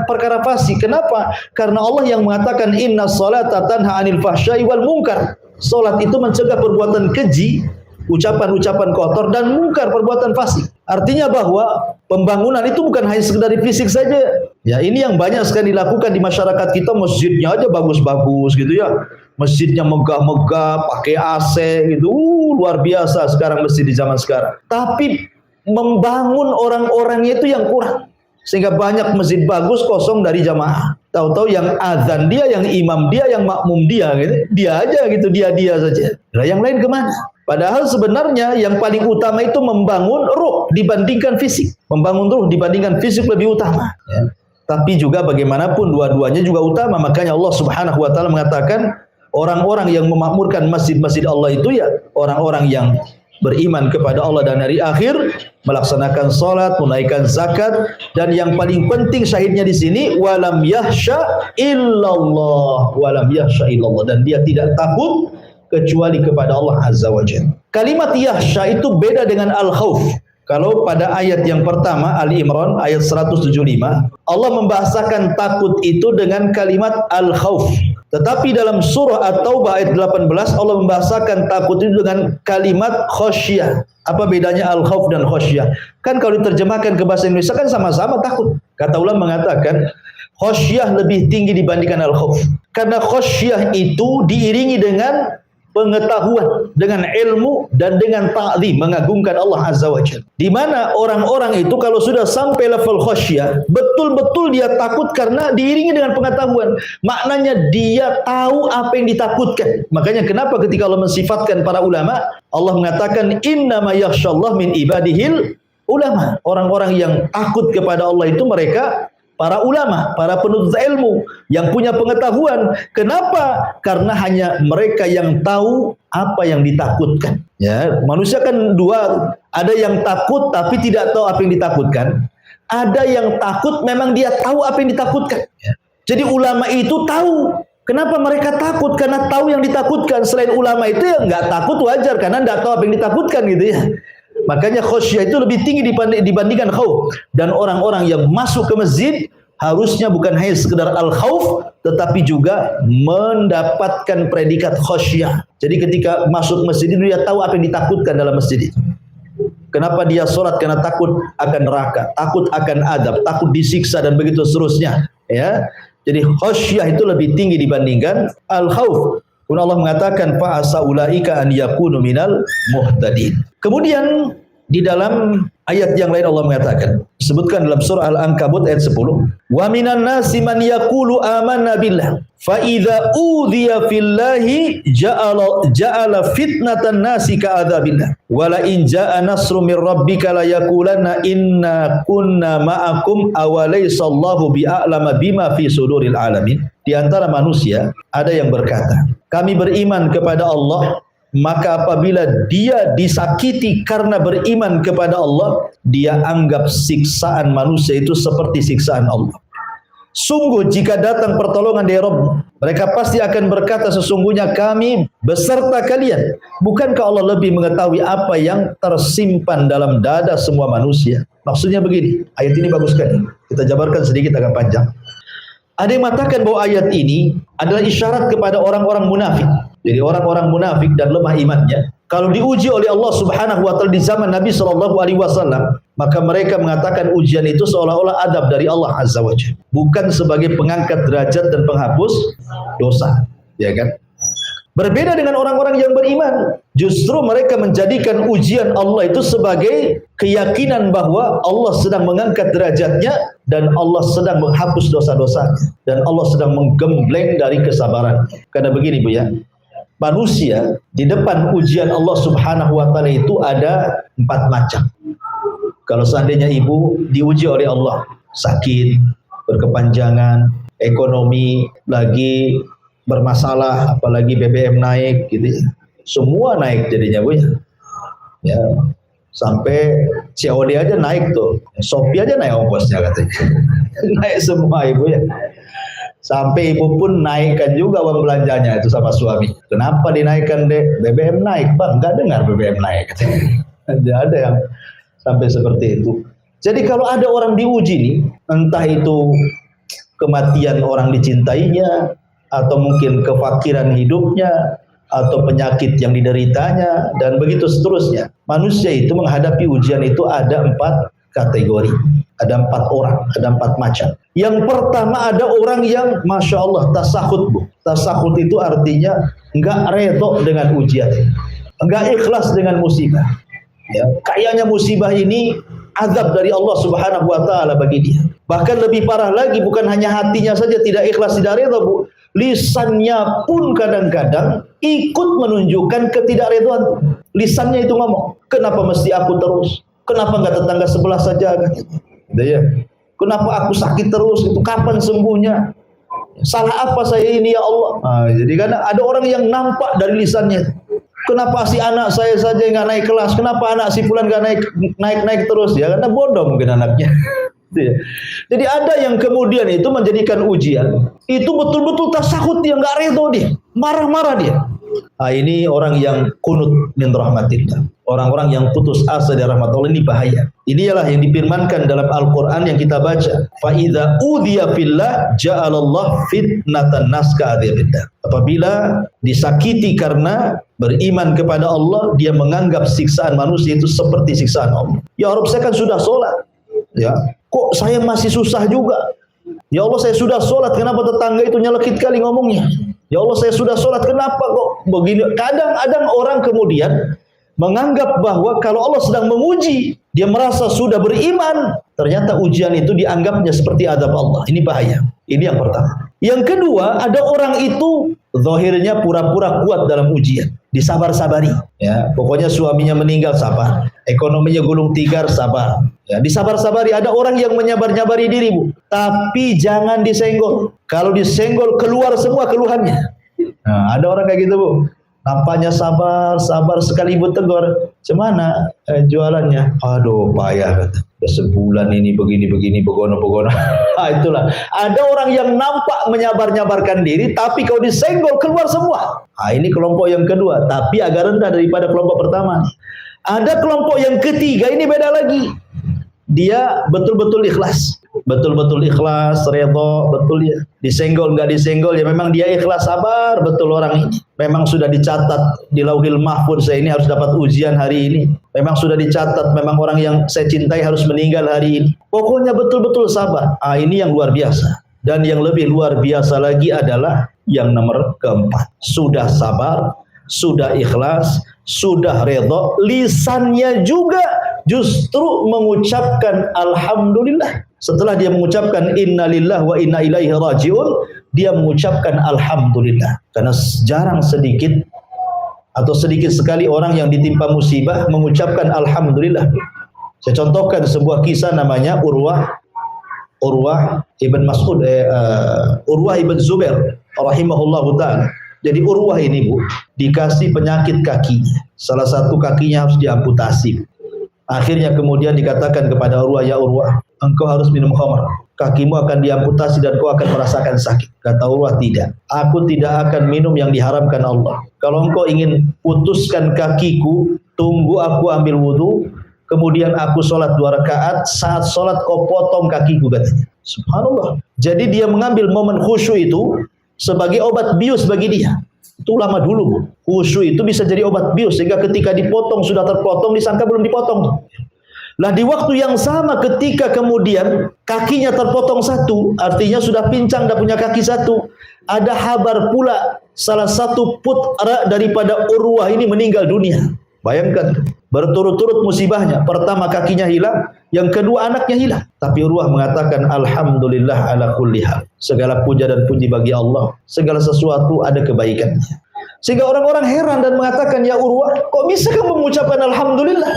perkara fasik. Kenapa? Karena Allah yang mengatakan inna sholata tanha 'anil fahsya'i wal munkar. Salat itu mencegah perbuatan keji, ucapan-ucapan kotor dan mungkar, perbuatan fasik. Artinya bahwa pembangunan itu bukan hanya sekedar fisik saja. Ya, ini yang banyak sekali dilakukan di masyarakat kita, masjidnya aja bagus-bagus gitu ya. Masjidnya megah-megah, pakai AC gitu. Luar biasa sekarang masjid di zaman sekarang. Tapi membangun orang-orangnya itu yang kurang. Sehingga banyak masjid bagus kosong dari jamaah. Tahu-tahu yang azan dia, yang imam dia, yang makmum dia gitu. Dia aja gitu, dia saja. Nah, yang lain kemana? Padahal sebenarnya yang paling utama itu membangun ruh dibandingkan fisik. Membangun ruh dibandingkan fisik lebih utama. Ya. Tapi juga bagaimanapun dua-duanya juga utama. Makanya Allah Subhanahu wa taala mengatakan orang-orang yang memakmurkan masjid-masjid Allah itu ya orang-orang yang beriman kepada Allah dan hari akhir, melaksanakan salat, menunaikan zakat, dan yang paling penting syahidnya di sini walam yahsya illallah, walam yahsya illallah, dan dia tidak takut kecuali kepada Allah Azza wa Jalla. Kalimat yahsya itu beda dengan al-khauf. Kalau pada ayat yang pertama Ali Imran ayat 175, Allah membahasakan takut itu dengan kalimat al-khauf. Tetapi dalam surah At-Taubah ayat 18 Allah membahasakan takut itu dengan kalimat khasyah. Apa bedanya al-khauf dan khasyah? Kan kalau diterjemahkan ke bahasa Indonesia kan sama-sama takut. Kata ulama mengatakan khasyah lebih tinggi dibandingkan al-khauf. Karena khasyah itu diiringi dengan pengetahuan, dengan ilmu, dan dengan ta'zim, mengagungkan Allah Azza wa Jalla. Di mana orang-orang itu kalau sudah sampai level khasyah, betul-betul dia takut karena diiringi dengan pengetahuan. Maknanya dia tahu apa yang ditakutkan. Makanya kenapa ketika Allah mensifatkan para ulama, Allah mengatakan innama yakhsyallah min ibadihil ulama. Orang-orang yang takut kepada Allah itu mereka para ulama, para penuntut ilmu yang punya pengetahuan. Kenapa? Karena hanya mereka yang tahu apa yang ditakutkan. Ya, manusia kan dua, ada yang takut tapi tidak tahu apa yang ditakutkan. Ada yang takut memang dia tahu apa yang ditakutkan. Ya. Jadi ulama itu tahu. Kenapa mereka takut? Karena tahu yang ditakutkan. Selain ulama itu yang nggak takut wajar karena nggak tahu apa yang ditakutkan gitu ya. Makanya khasyah itu lebih tinggi dibandingkan khauf. Dan orang-orang yang masuk ke masjid harusnya bukan hanya sekedar al-khauf, tetapi juga mendapatkan predikat khasyah. Jadi ketika masuk masjid itu dia tahu apa yang ditakutkan dalam masjid itu. Kenapa dia sholat? Karena takut akan neraka, takut akan adab, takut disiksa dan begitu seterusnya. Ya, jadi khasyah itu lebih tinggi dibandingkan al-khauf. Kemudian Allah mengatakan fa ulaika an yakunu minal muhtadin. Kemudian di dalam ayat yang lain Allah mengatakan, disebutkan dalam surah Al-Ankabut ayat 10, wa minan nasi man yaqulu amanna billah fa idza udhiya fillahi ja'ala fitnatan nasi ka'adzabillah wa la in ja'a nasrun min rabbika la yaqulanna inna kunna ma'akum aw laysa Allahu bi'a'lama bima fi suduril alamin. Di antara manusia ada yang berkata, kami beriman kepada Allah, maka apabila dia disakiti karena beriman kepada Allah, dia anggap siksaan manusia itu seperti siksaan Allah. Sungguh jika datang pertolongan dari Rabb, mereka pasti akan berkata sesungguhnya kami beserta kalian. Bukankah Allah lebih mengetahui apa yang tersimpan dalam dada semua manusia? Maksudnya begini, ayat ini bagus sekali. Kita jabarkan sedikit agak panjang. Ada yang mengatakan bahwa ayat ini adalah isyarat kepada orang-orang munafik. Jadi orang-orang munafik dan lemah imannya, kalau diuji oleh Allah Subhanahu wa taala di zaman Nabi sallallahu alaihi wasallam, maka mereka mengatakan ujian itu seolah-olah adab dari Allah Azza wa Jalla, bukan sebagai pengangkat derajat dan penghapus dosa, ya kan? Berbeda dengan orang-orang yang beriman. Justru mereka menjadikan ujian Allah itu sebagai keyakinan bahwa Allah sedang mengangkat derajatnya dan Allah sedang menghapus dosa-dosanya dan Allah sedang menggembleng dari kesabaran. Karena begini Bu ya, manusia di depan ujian Allah Subhanahu wa taala itu ada 4 macam. Kalau seandainya ibu diuji oleh Allah, sakit, berkepanjangan, ekonomi lagi bermasalah, apalagi BBM naik gitu ya. Semua naik jadinya Bu ya. Ya, sampai COD aja naik tuh. Shopee aja naik ongkosnya katanya. Naik semua Ibu ya. Sampai ibu pun naikkan juga uang belanjanya itu sama suami. Kenapa dinaikkan dek? BBM naik Bang, nggak dengar BBM naik katanya. Ada yang sampai seperti itu. Jadi kalau ada orang diuji nih, entah itu kematian orang dicintainya, atau mungkin kefakiran hidupnya, atau penyakit yang dideritanya, dan begitu seterusnya. Manusia itu menghadapi ujian itu ada 4 kategori. Ada 4 orang, ada 4 macam. Yang pertama ada orang yang Masya Allah tasahud Bu. Tasahud itu artinya enggak redho dengan ujian, enggak ikhlas dengan musibah. Ya, kayaknya musibah ini azab dari Allah Subhanahu wa taala bagi dia. Bahkan lebih parah lagi, bukan hanya hatinya saja tidak ikhlas, tidak redho Bu, lisannya pun kadang-kadang ikut menunjukkan ketidakredhoan. Lisannya itu ngomong, kenapa mesti aku terus? Kenapa enggak tetangga sebelah saja? Ya. Kenapa aku sakit terus? Itu kapan sembuhnya? Salah apa saya ini ya Allah? Nah, jadi kan ada orang yang nampak dari lisannya. Kenapa si anak saya saja nggak naik kelas? Kenapa anak si fulan nggak naik terus? Ya karena bodoh mungkin anaknya. Jadi ada yang kemudian itu menjadikan ujian. Itu betul-betul tasahud dia, nggak redho dia, marah-marah dia. Nah, ini orang yang kunut min rahmatillah. Orang-orang yang putus asa dari rahmat Allah, ini bahaya. Inilah yang difirmankan dalam Al-Quran yang kita baca. Fa idza udhiya fillah ja'alallah fitnatan nas ka'adzabillah. Apabila disakiti karena beriman kepada Allah, dia menganggap siksaan manusia itu seperti siksaan Allah. Ya Rabb, saya kan sudah sholat. Ya, kok saya masih susah juga? Ya Allah, saya sudah sholat, kenapa tetangga itu nyelekit kali ngomongnya? Ya Allah, saya sudah sholat, kenapa kok begini? Kadang-kadang orang kemudian menganggap bahwa kalau Allah sedang menguji, dia merasa sudah beriman, ternyata ujian itu dianggapnya seperti azab Allah. Ini bahaya. Ini yang pertama. Yang kedua, ada orang itu zahirnya pura-pura kuat dalam ujian, disabar-sabari. Ya, pokoknya suaminya meninggal sabar, ekonominya gulung tikar sabar. Ya, disabar-sabari. Ada orang yang menyabar-nyabari diri Bu, tapi jangan disenggol. Kalau disenggol keluar semua keluhannya. Nah, ada orang kayak gitu Bu. Nampaknya sabar sekali ibu tegur. Cemana jualannya? Aduh payah kata. Sebulan ini begini begono. Nah, itulah. Ada orang yang nampak menyabar-nyabarkan diri, tapi kalau disenggol keluar semua. Nah, ini kelompok yang kedua, tapi agak rendah daripada kelompok pertama. Ada kelompok yang ketiga, ini beda lagi. Dia betul-betul ikhlas. Betul-betul ikhlas, redho, betul ya. Disenggol nggak disenggol ya memang dia ikhlas, sabar betul orang ini. Memang sudah dicatat di Lauhil Mahfuz saya ini harus dapat ujian hari ini. Memang sudah dicatat memang orang yang saya cintai harus meninggal hari ini. Pokoknya betul-betul sabar. Ah, ini yang luar biasa. Dan yang lebih luar biasa lagi adalah yang nomor keempat. Sudah sabar, sudah ikhlas, sudah redho, lisannya juga justru mengucapkan alhamdulillah. Setelah dia mengucapkan innalillah wa inna ilaihi rajiun, dia mengucapkan alhamdulillah. Karena jarang sedikit atau sedikit sekali orang yang ditimpa musibah mengucapkan alhamdulillah. Saya contohkan sebuah kisah namanya Urwah ibn Mas'ud, Urwah ibn Zubair rahimahullahu ta'ala. Jadi Urwah ini Bu, dikasih penyakit kakinya. Salah satu kakinya harus diamputasi. Akhirnya kemudian dikatakan kepada Urwah, ya Urwah, engkau harus minum khamr. Kakimu akan diamputasi dan kau akan merasakan sakit. Kata Urwah, tidak. Aku tidak akan minum yang diharamkan Allah. Kalau engkau ingin putuskan kakiku, tunggu aku ambil wudu, kemudian aku sholat 2 rakaat. Saat sholat kau potong kakiku, katanya. Subhanallah. Jadi dia mengambil momen khusyuk itu sebagai obat bius bagi dia. Itu lama dulu. Khusyuk itu bisa jadi obat bius sehingga ketika dipotong sudah terpotong disangka belum dipotong. Lah di waktu yang sama ketika kemudian kakinya terpotong satu, artinya sudah pincang dan punya kaki satu, ada kabar pula salah satu putra daripada Urwah ini meninggal dunia. Bayangkan, berturut-turut musibahnya. Pertama kakinya hilang, yang kedua anaknya hilang. Tapi Urwah mengatakan alhamdulillah ala kulli hal. Segala puja dan puji bagi Allah. Segala sesuatu ada kebaikannya. Sehingga orang-orang heran dan mengatakan, ya Urwah, kok bisa kamu mengucapkan alhamdulillah?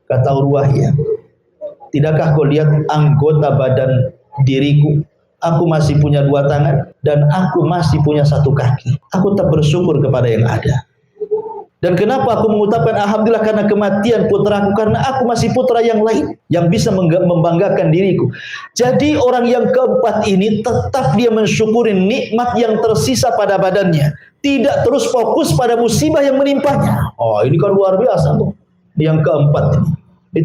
Kata Urwah, ya, tidakkah kau lihat anggota badan diriku? Aku masih punya 2 tangan dan aku masih punya 1 kaki. Aku tak bersyukur kepada yang ada. Dan kenapa aku mengucapkan alhamdulillah karena kematian putraku? Karena aku masih putra yang lain yang bisa membanggakan diriku. Jadi orang yang keempat ini tetap dia mensyukuri nikmat yang tersisa pada badannya. Tidak terus fokus pada musibah yang menimpanya. Oh, ini kan luar biasa tuh. Yang keempat ini.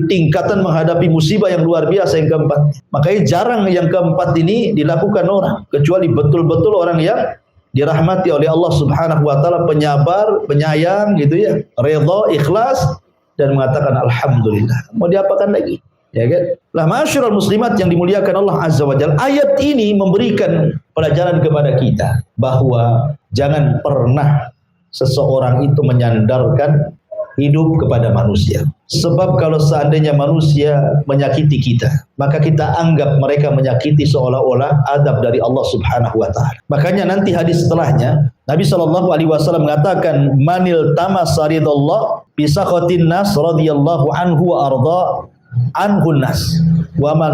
Tingkatan menghadapi musibah yang luar biasa yang keempat. Makanya jarang yang keempat ini dilakukan orang, kecuali betul-betul orang yang dirahmati oleh Allah Subhanahu wa taala, penyabar, penyayang gitu ya, redha, ikhlas dan mengatakan alhamdulillah. Mau diapakan lagi? Ya kan? Lah masyarul muslimat yang dimuliakan Allah Azza wa Jalla, ayat ini memberikan pelajaran kepada kita bahwa jangan pernah seseorang itu menyandarkan hidup kepada manusia. Sebab kalau seandainya manusia menyakiti kita, maka kita anggap mereka menyakiti seolah-olah adab dari Allah Subhanahu wa taala. Makanya nanti hadis setelahnya Nabi sallallahu alaihi wasallam mengatakan manil tamasa ridallah bi sakhatin nas radhiyallahu anhu wa arda anhun nas wa man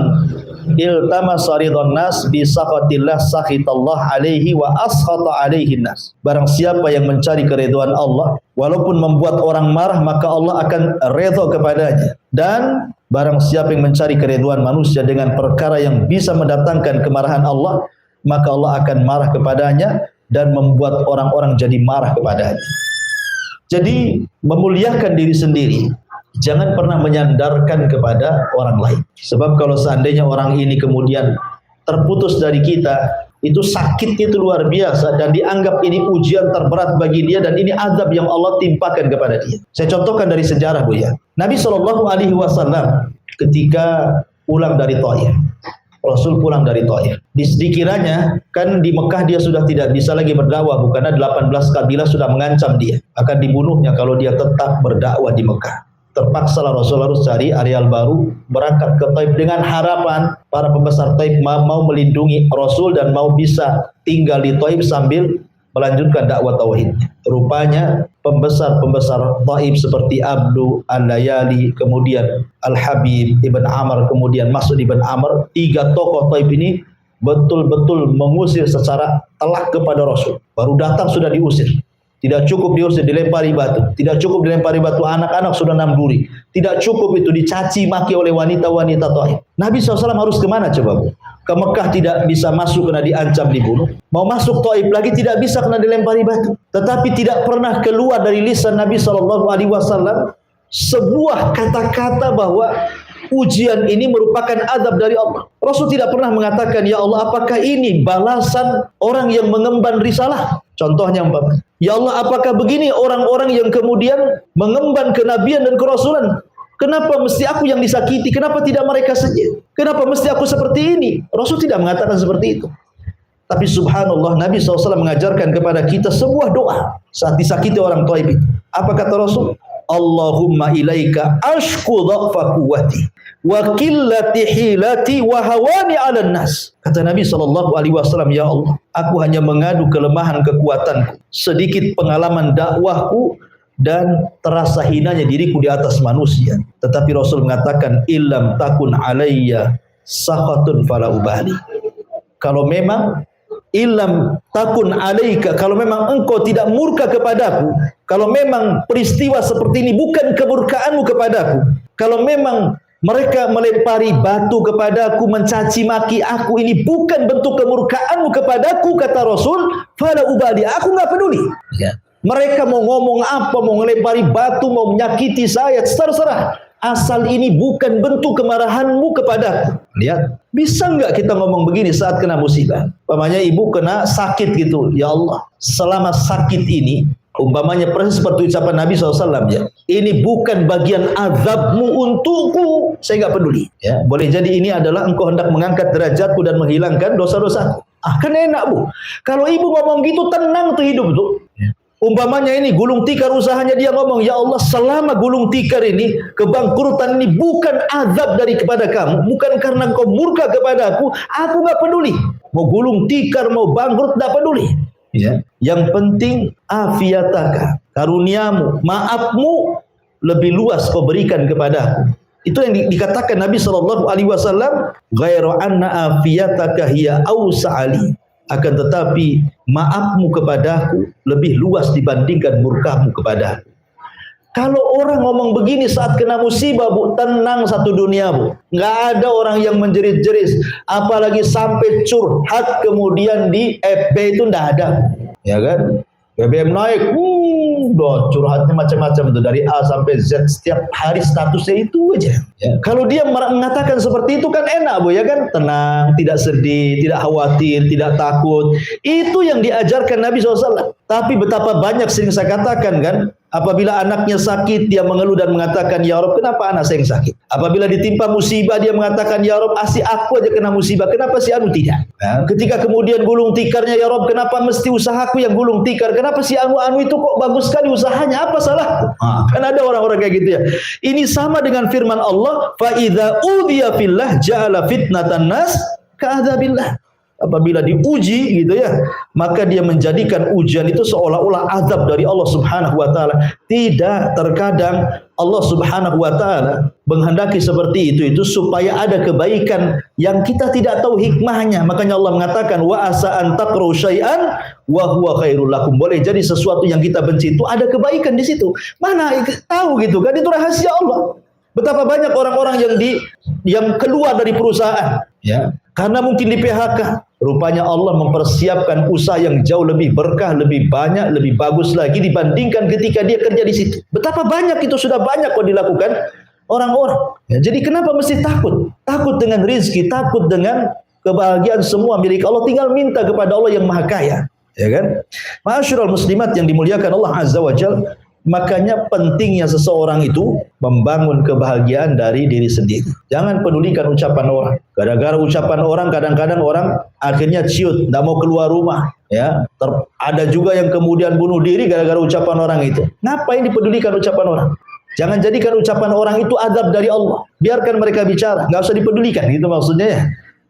iltamasa ridhan nas bi sakhatillah sakhitallah alaihi wa askhata alaihi nas. Barang siapa yang mencari keridhaan Allah walaupun membuat orang marah, maka Allah akan redha kepadanya. Dan barang siapa yang mencari keridhaan manusia dengan perkara yang bisa mendatangkan kemarahan Allah, maka Allah akan marah kepadanya dan membuat orang-orang jadi marah kepadanya. Jadi memuliakan diri sendiri, jangan pernah menyandarkan kepada orang lain. Sebab kalau seandainya orang ini kemudian terputus dari kita, itu sakitnya itu luar biasa dan dianggap ini ujian terberat bagi dia dan ini azab yang Allah timpakan kepada dia. Saya contohkan dari sejarah, Bu ya. Nabi SAW ketika pulang dari Thaif, Rasul pulang dari Thaif. Dikiranya kan di Mekah dia sudah tidak bisa lagi berdakwah, karena 18 kabilah sudah mengancam dia akan dibunuhnya kalau dia tetap berdakwah di Mekah. Terpaksalah Rasul harus cari areal baru, berangkat ke Taif dengan harapan para pembesar Taif mau melindungi Rasul dan mau bisa tinggal di Taif sambil melanjutkan dakwah tauhid. Rupanya pembesar-pembesar Taif seperti Abdu Al-Layali, kemudian Al-Habib Ibn Amr, kemudian Mas'ud Ibn Amr, 3 tokoh Taif ini betul-betul mengusir secara telak kepada Rasul. Baru datang sudah diusir. Tidak cukup diusir, dilempari batu. Tidak cukup dilempari batu, anak-anak sudah namburi. Tidak cukup itu, dicaci maki oleh wanita-wanita Taif. Nabi SAW harus kemana coba, Bu? Ke Mekah tidak bisa masuk karena diancam dibunuh. Mau masuk Taif lagi tidak bisa karena dilempari batu. Tetapi tidak pernah keluar dari lisan Nabi SAW sebuah kata-kata bahwa ujian ini merupakan adab dari Allah. Rasul tidak pernah mengatakan, ya Allah, apakah ini balasan orang yang mengemban risalah? Contohnya, ya Allah, apakah begini orang-orang yang kemudian mengemban kenabian dan kerasulan? Kenapa mesti aku yang disakiti? Kenapa tidak mereka saja? Kenapa mesti aku seperti ini? Rasul tidak mengatakan seperti itu. Tapi subhanallah, Nabi SAW mengajarkan kepada kita sebuah doa saat disakiti orang Taif. Apa kata Rasul? Allahumma ilaika ashku dha'fa quwwati wa qillati hilati wa hawani 'alan nas. Kata Nabi SAW, ya Allah, aku hanya mengadu kelemahan kekuatanku, sedikit pengalaman dakwahku dan terasa hinanya diriku di atas manusia. Tetapi Rasul mengatakan, illam takun alayya sakhatun fala ubali. Kalau memang illam takun alaika, kalau memang engkau tidak murka kepadaku, kalau memang peristiwa seperti ini bukan kemurkaanmu kepadaku, kalau memang mereka melempari batu kepadaku, mencaci maki aku, ini bukan bentuk kemurkaanmu kepadaku, kata Rasul, fala ubali, aku nggak peduli. Ya. Mereka mau ngomong apa, mau melempari batu, mau menyakiti saya, terserah. Asal ini bukan bentuk kemarahanmu kepadaku. Lihat, bisa nggak kita ngomong begini saat kena musibah? Pamannya ibu kena sakit gitu, ya Allah, selama sakit ini Umpamanya persis seperti ucapan Nabi SAW ya. Ini bukan bagian azabmu untukku. Saya nggak peduli. Ya, boleh jadi ini adalah engkau hendak mengangkat derajatku dan menghilangkan dosa-dosaku. Kan enak bu. Kalau ibu ngomong gitu tenang tuh hidup tuh. Ya. Umpamanya ini gulung tikar usahanya dia ngomong, ya Allah selama gulung tikar ini, kebangkrutan ini bukan azab dari kepada kamu, bukan karena engkau murka kepada aku nggak peduli. Mau gulung tikar, mau bangkrut, nggak peduli. Ya. Yang penting afiataka, karuniamu, maafmu lebih luas kau berikan kepadaku. Itu yang dikatakan Nabi SAW. Ghairu anna afiyataka hiya awsa'ali. Akan tetapi maafmu kepadaku lebih luas dibandingkan murkamu kepadaku. Kalau orang ngomong begini saat kena musibah bu, tenang satu dunia bu. Nggak ada orang yang menjerit-jerit, apalagi sampai curhat kemudian di FB itu nggak ada, ya kan? BBM naik, curhatnya macam-macam itu dari A sampai Z, setiap hari statusnya itu aja. Ya. Kalau dia mengatakan seperti itu kan enak bu, ya kan? Tenang, tidak sedih, tidak khawatir, tidak takut. Itu yang diajarkan Nabi SAW. Tapi betapa banyak sering saya katakan kan, apabila anaknya sakit dia mengeluh dan mengatakan, ya Rob kenapa anak saya yang sakit? Apabila ditimpa musibah dia mengatakan, ya Rob asih aku aja kena musibah, kenapa si anu tidak? Nah, ketika kemudian gulung tikarnya, ya Rob kenapa mesti usahaku yang gulung tikar? Kenapa si anu itu kok bagus sekali usahanya? Apa salahku? Kan ada orang-orang kayak gitu ya. Ini sama dengan firman Allah, fa idza udhiya fillah ja'ala fitnatan nas ka'adzabillah. Apabila diuji gitu ya, maka dia menjadikan ujian itu seolah-olah azab dari Allah Subhanahu wa taala. Tidak, terkadang Allah Subhanahu wa taala menghendaki seperti itu supaya ada kebaikan yang kita tidak tahu hikmahnya. Makanya Allah mengatakan wa asa an taqru syai'an wa huwa khairul lakum. Boleh jadi sesuatu yang kita benci itu ada kebaikan di situ. Mana tahu gitu kan, itu rahasia Allah. Betapa banyak orang-orang yang keluar dari perusahaan ya, karena mungkin di PHK. Rupanya Allah mempersiapkan usaha yang jauh lebih berkah, lebih banyak, lebih bagus lagi dibandingkan ketika dia kerja di situ. Betapa banyak itu sudah banyak kok dilakukan orang-orang. Ya, jadi kenapa mesti takut? Takut dengan rizki, takut dengan kebahagiaan semua milik Allah. Tinggal minta kepada Allah yang Maha Kaya. Ya kan? Ma'asyiral muslimat yang dimuliakan Allah Azza wa Jalla. Makanya pentingnya seseorang itu membangun kebahagiaan dari diri sendiri. Jangan pedulikan ucapan orang. Gara-gara ucapan orang, kadang-kadang orang akhirnya ciut, tidak mau keluar rumah. Ya, ada juga yang kemudian bunuh diri gara-gara ucapan orang itu. Ngapain dipedulikan ucapan orang? Jangan jadikan ucapan orang itu azab dari Allah. Biarkan mereka bicara, nggak usah dipedulikan. Itu maksudnya ya.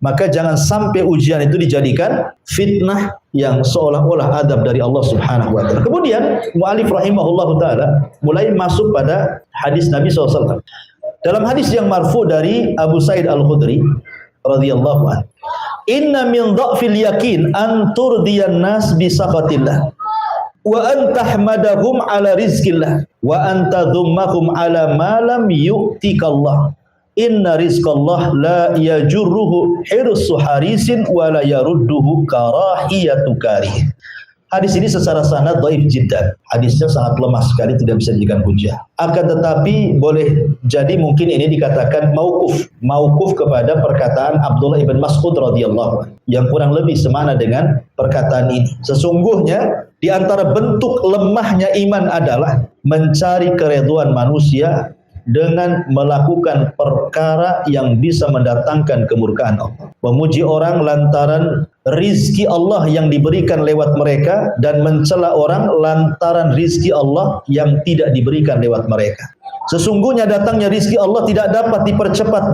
Maka jangan sampai ujian itu dijadikan fitnah yang seolah-olah adab dari Allah Subhanahu wa taala. Kemudian mu'alif rahimahullahu taala mulai masuk pada hadis Nabi SAW. Dalam hadis yang marfu dari Abu Sa'id Al-Khudri radhiyallahu anhu, "Inna min dha'fil yakin an turdiyan nas bi sakhatillah wa an tahmadahum ala rizqillah wa an tadhummahum ala ma lam yu'tikallah. Inna rizqallah la yajurruhu hirsu harisin wa la yarudduhu karahiyatu karih." Hadis ini secara sanad dhaif jiddan. Hadisnya sangat lemah sekali, tidak bisa dijadikan hujah. Akan tetapi boleh jadi mungkin ini dikatakan mauquf. Mauquf kepada perkataan Abdullah ibn Mas'ud radhiyallahu anhu yang kurang lebih semana dengan perkataan ini. Sesungguhnya di antara bentuk lemahnya iman adalah mencari keridhaan manusia dengan melakukan perkara yang bisa mendatangkan kemurkaan Allah. Memuji orang lantaran rizki Allah yang diberikan lewat mereka dan mencela orang lantaran rizki Allah yang tidak diberikan lewat mereka. Sesungguhnya datangnya rizki Allah tidak dapat dipercepat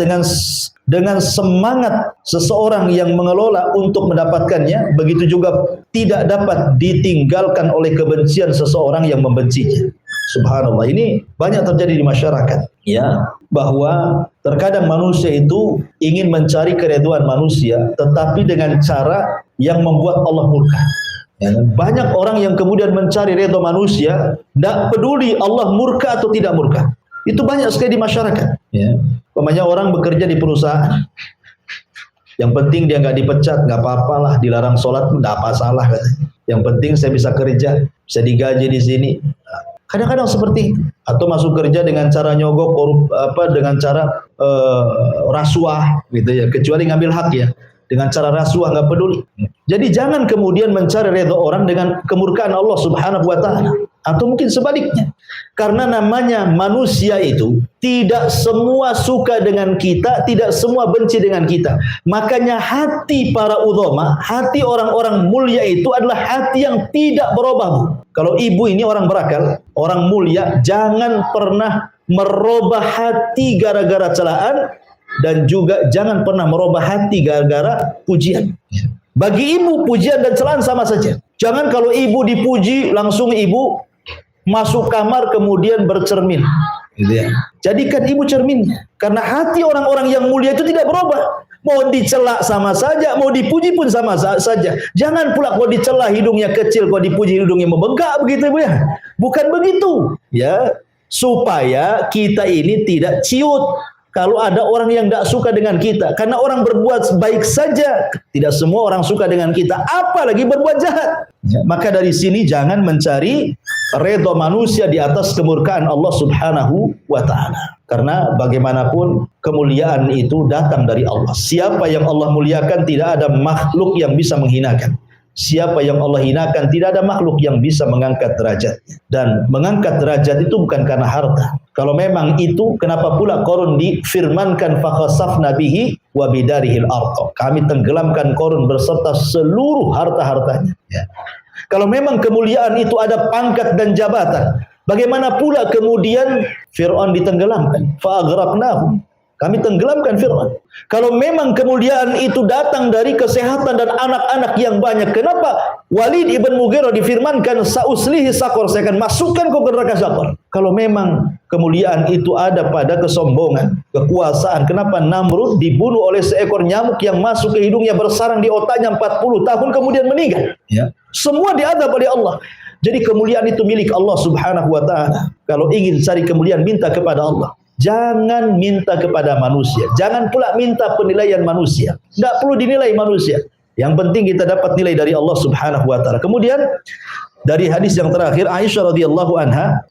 dengan semangat seseorang yang mengelola untuk mendapatkannya, begitu juga tidak dapat ditinggalkan oleh kebencian seseorang yang membencinya. Subhanallah, ini banyak terjadi di masyarakat ya, bahwa terkadang manusia itu ingin mencari keridhaan manusia tetapi dengan cara yang membuat Allah murka. Ya, banyak orang yang kemudian mencari ridha manusia, tidak peduli Allah murka atau tidak murka. Itu banyak sekali di masyarakat ya. Umpamanya orang bekerja di perusahaan, yang penting dia nggak dipecat, nggak apa-apalah, dilarang sholat, nggak apa salah katanya. Yang penting saya bisa kerja, bisa digaji di sini. Kadang-kadang seperti itu. Atau masuk kerja dengan cara nyogok, dengan cara rasuah gitu ya, kecuali ngambil hak ya. Dengan cara rasuah nggak peduli. Jadi jangan kemudian mencari redha orang dengan kemurkaan Allah Subhanahu wa taala. Atau mungkin sebaliknya. Karena namanya manusia itu tidak semua suka dengan kita, tidak semua benci dengan kita. Makanya hati para ulama, hati orang-orang mulia itu adalah hati yang tidak berubah. Kalau ibu ini orang berakal, orang mulia, jangan pernah merubah hati gara-gara celaan, dan juga jangan pernah merubah hati gara-gara pujian. Bagi ibu pujian dan celaan sama saja. Jangan kalau ibu dipuji langsung ibu masuk kamar kemudian bercermin, gitu ya. Jadikan ibu cerminnya. Karena hati orang-orang yang mulia itu tidak berubah. Mau dicela sama saja, mau dipuji pun sama saja. Jangan pula kalau dicela hidungnya kecil, kalau dipuji hidungnya membengkak begitu Bu ya. Bukan begitu, ya. Supaya kita ini tidak ciut kalau ada orang yang tidak suka dengan kita. Karena orang berbuat baik saja, tidak semua orang suka dengan kita, apalagi berbuat jahat. Ya, maka dari sini jangan mencari redha manusia di atas kemurkaan Allah Subhanahu wa ta'ala. Karena bagaimanapun kemuliaan itu datang dari Allah. Siapa yang Allah muliakan tidak ada makhluk yang bisa menghinakan. Siapa yang Allah hinakan tidak ada makhluk yang bisa mengangkat derajatnya. Dan mengangkat derajat itu bukan karena harta. Kalau memang itu, kenapa pula Qarun difirmankan fakhasafna bihi wa bidarihil ardh. Kami tenggelamkan Qarun beserta seluruh harta-hartanya. Ya. Kalau memang kemuliaan itu ada pangkat dan jabatan, bagaimana pula kemudian Fir'aun ditenggelamkan? Fa'aghraqnahum. Kami tenggelamkan Fir'aun. Kalau memang kemuliaan itu datang dari kesehatan dan anak-anak yang banyak, kenapa Walid ibn Mughirah difirmankan sa'uslihi saqar, saya akan masukkan kau ke neraka saqar? Kalau memang kemuliaan itu ada pada kesombongan, kekuasaan, kenapa Namrud dibunuh oleh seekor nyamuk yang masuk ke hidungnya, bersarang di otaknya 40 tahun kemudian meninggal? Ya. Semua diadab oleh Allah. Jadi kemuliaan itu milik Allah Subhanahu wa ta'ala. Kalau ingin cari kemuliaan, minta kepada Allah. Jangan minta kepada manusia. Jangan pula minta penilaian manusia. Tidak perlu dinilai manusia. Yang penting kita dapat nilai dari Allah Subhanahu wa ta'ala. Kemudian dari hadis yang terakhir, Aisyah radhiyallahu anha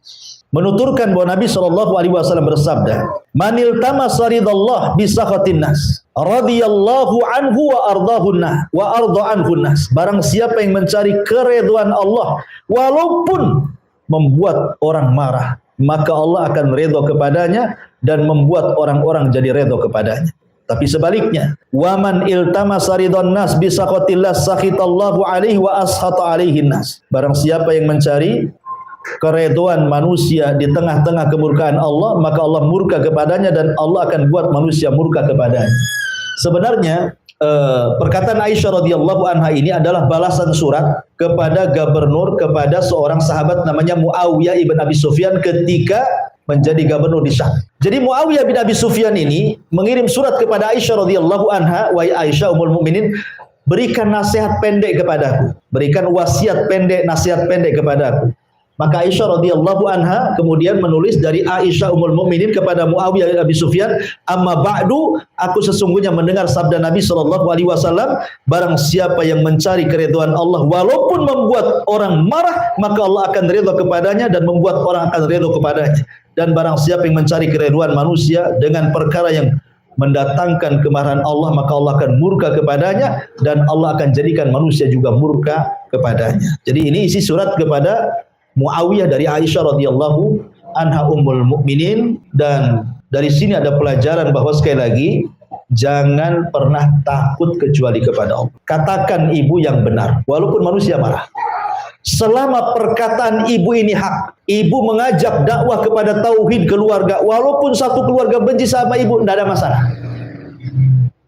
menuturkan bahwa Nabi SAW bersabda, "Manil tamasa ridallah bisakhatin nas, radhiyallahu anhu wa ardahun nas, wa arda anhun nas." Barang siapa yang mencari keridhaan Allah walaupun membuat orang marah, maka Allah akan redha kepadanya dan membuat orang-orang jadi redha kepadanya. Tapi sebaliknya, waman iltamasa ridwan nas bisakhatillah sakhitallahu alaihi wa ashata alaihin nas. Barang siapa yang mencari keridhaan manusia di tengah-tengah kemurkaan Allah, maka Allah murka kepadanya dan Allah akan buat manusia murka kepadanya. Sebenarnya perkataan Aisyah radhiyallahu anha ini adalah balasan surat kepada gubernur, kepada seorang sahabat namanya Muawiyah ibn Abi Sufyan ketika menjadi gubernur di Syam. Jadi Muawiyah bin Abi Sufyan ini mengirim surat kepada Aisyah radhiyallahu anha, "Wahai Aisyah ummul mukminin, berikan nasihat pendek kepadaku, berikan wasiat pendek, nasihat pendek kepadaku." Maka Aisyah radhiyallahu anha kemudian menulis dari Aisyah ummul mukminin kepada Muawiyah bin Abi Sufyan, "Amma ba'du, aku sesungguhnya mendengar sabda Nabi sallallahu alaihi wasallam, barang siapa yang mencari keridhaan Allah walaupun membuat orang marah, maka Allah akan ridha kepadanya dan membuat orang akan ridha kepadanya. Dan barang siapa yang mencari keridhaan manusia dengan perkara yang mendatangkan kemarahan Allah, maka Allah akan murka kepadanya dan Allah akan jadikan manusia juga murka kepadanya." Jadi ini isi surat kepada Muawiyah dari Aisyah radhiyallahu anha ummul mukminin. Dan dari sini ada pelajaran bahwa sekali lagi jangan pernah takut kecuali kepada Allah. Katakan ibu yang benar walaupun manusia marah. Selama perkataan ibu ini hak, ibu mengajak dakwah kepada tauhid keluarga, walaupun satu keluarga benci sama ibu, tidak ada masalah.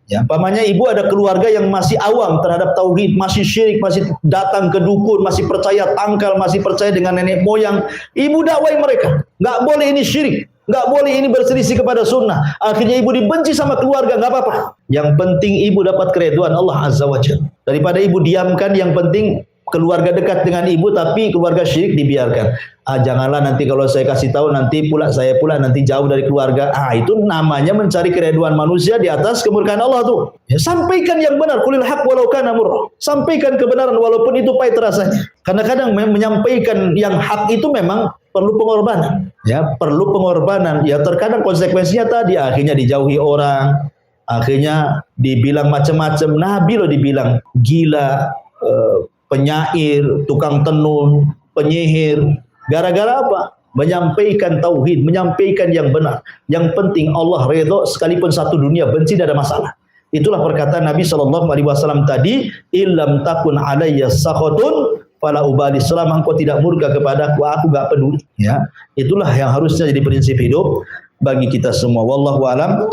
Ya, umpamanya ibu ada keluarga yang masih awam terhadap tauhid, masih syirik, masih datang ke dukun, masih percaya tangkal, masih percaya dengan nenek moyang. Ibu dakwai mereka, nggak boleh ini syirik, nggak boleh ini berselisih kepada sunnah. Akhirnya ibu dibenci sama keluarga, nggak apa-apa. Yang penting ibu dapat keridhaan Allah Azza wa Jalla. Daripada ibu diamkan, yang penting keluarga dekat dengan ibu tapi keluarga syirik dibiarkan. Janganlah nanti kalau saya kasih tahu nanti pula saya pula nanti jauh dari keluarga. Itu namanya mencari keridhaan manusia di atas kemurkaan Allah tuh. Ya, sampaikan yang benar, qulil haq walau kana murra. Sampaikan kebenaran walaupun itu pahit rasanya. Kadang-kadang menyampaikan yang hak itu memang perlu pengorbanan. Ya, perlu pengorbanan. Ya, terkadang konsekuensinya tadi akhirnya dijauhi orang, akhirnya dibilang macam-macam. Nabi loh dibilang gila, penyair, tukang tenun, penyihir. Gara-gara apa? Menyampaikan tauhid, menyampaikan yang benar. Yang penting Allah redha, sekalipun satu dunia benci, tidak ada masalah. Itulah perkataan Nabi SAW tadi, illam takun alayya sakhatun fala ubali, selama engkau tidak murka kepadaku, aku gak peduli. Ya, itulah yang harusnya jadi prinsip hidup bagi kita semua. Wallahu alam.